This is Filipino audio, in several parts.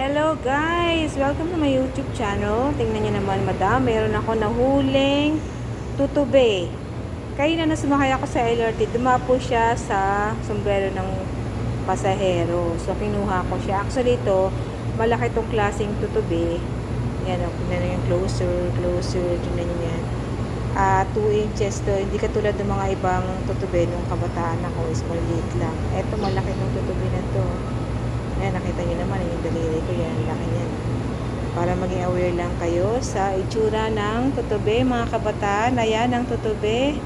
Hello guys! Welcome to my YouTube channel. Tingnan nyo naman madam, meron ako nahuling tutube. Kaya na sumakay ako sa LRT, dumapo siya sa sombrero ng pasahero. So kinuha ko siya. Actually ito, malaki tong klaseng tutube. Yan o, tingnan nyo yung closer. Tingnan nyo yan. 2 inches to. Hindi katulad ng mga ibang tutube nung kabataan ako is maliit lang. Ito malaki tong tutube na to. Ayan, nakita nyo naman yung daliri ko yan, laki niyan. Para maging aware lang kayo sa itsura ng tutube, mga kabataan. Ayan ang tutube.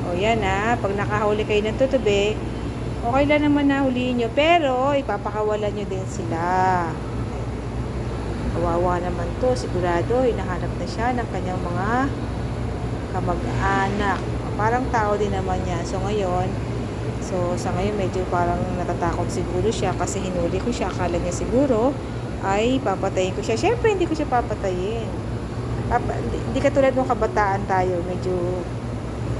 O yan pag nakahuli kayo ng tutube, okay lang naman na huliin nyo, pero ipapakawalan nyo din sila. Kawawa naman to, sigurado, hinahanap na siya ng kanyang mga kamag-anak. Parang tao din naman yan. So, sa ngayon medyo parang natatakot siguro siya kasi hinuli ko siya. Akala niya siguro ay papatayin ko siya. Siyempre, hindi ko siya papatayin. Hindi katulad ng kabataan tayo. Medyo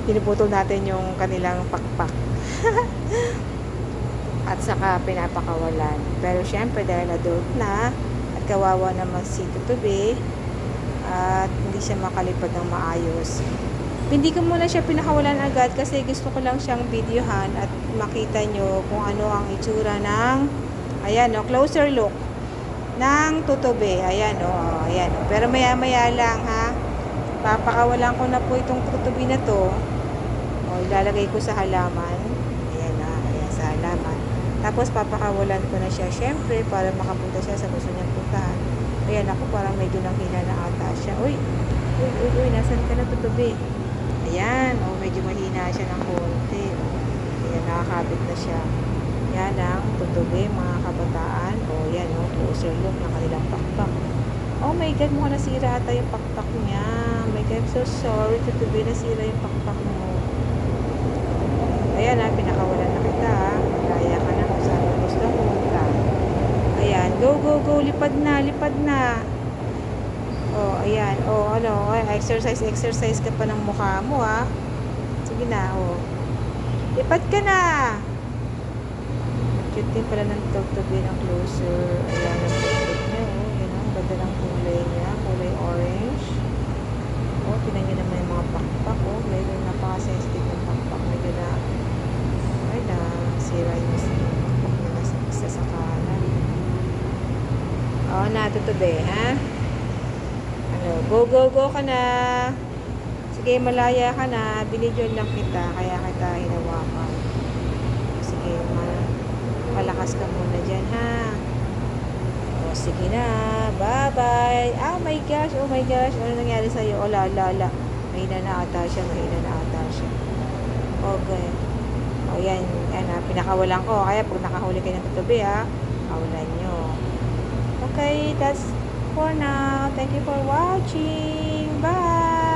pinuputol natin yung kanilang pakpak. At saka pinapakawalan. Pero siyempre, dahil adult na at kawawa naman si Tutubi at hindi siya makalipad ng maayos, hindi ko muna siya pinakawalan agad kasi gusto ko lang siyang videohan at makita nyo kung ano ang itsura ng, ayan closer look ng tutube. Ayan ayan. Pero maya maya lang papakawalan ko na po itong tutube na to. Ilalagay ko sa halaman. Ayan sa halaman. Tapos papakawalan ko na siya syempre para makapunta siya sa gusto niyang puntahan. Ayan ako, parang medyo nanghina na ata siya. Uy, nasan ka na tutube? Ayan, medyo mahina siya ng konti. Ayan, nakakabit na siya. Yan ang tutube, mga kabataan. Yan, closer look ng kanilang pakpak. Oh my God, mukhang nasira ata yung pakpak niya. Oh my God, I'm so sorry, tutube, nasira yung pakpak mo. Ayan, pinakawalan na kita, Malaya ka na kung saan mo gusto pumunta. Ayan, go, lipad na. Ayan. Exercise ka pa ng mukha mo, Sige na, Lipad ka na. Cute din pala ng tutube ng closer. Ayan, ang tutube niya, Yan, ang ganda ng kulay niya. Kulay orange. Tingnan niyo naman yung mga pakpak, Medyo napaka-sensitive ng pakpak. Medyo sira yung pakpak niya isa sa kanan. Tutube, Go ka na. Sige, malaya ka na. Binidyon lang kita. Kaya kita hinawakan. Sige, malakas ka muna dyan, sige na. Bye-bye. Oh my gosh. Ano nangyari sa'yo? Lala. Mahina na ata siya. Okay. Yan. Pinakawalan ko. Kaya pag nakahuli kayo ng tutube, kawalan nyo. Okay, that's for now. Thank you for watching. Bye!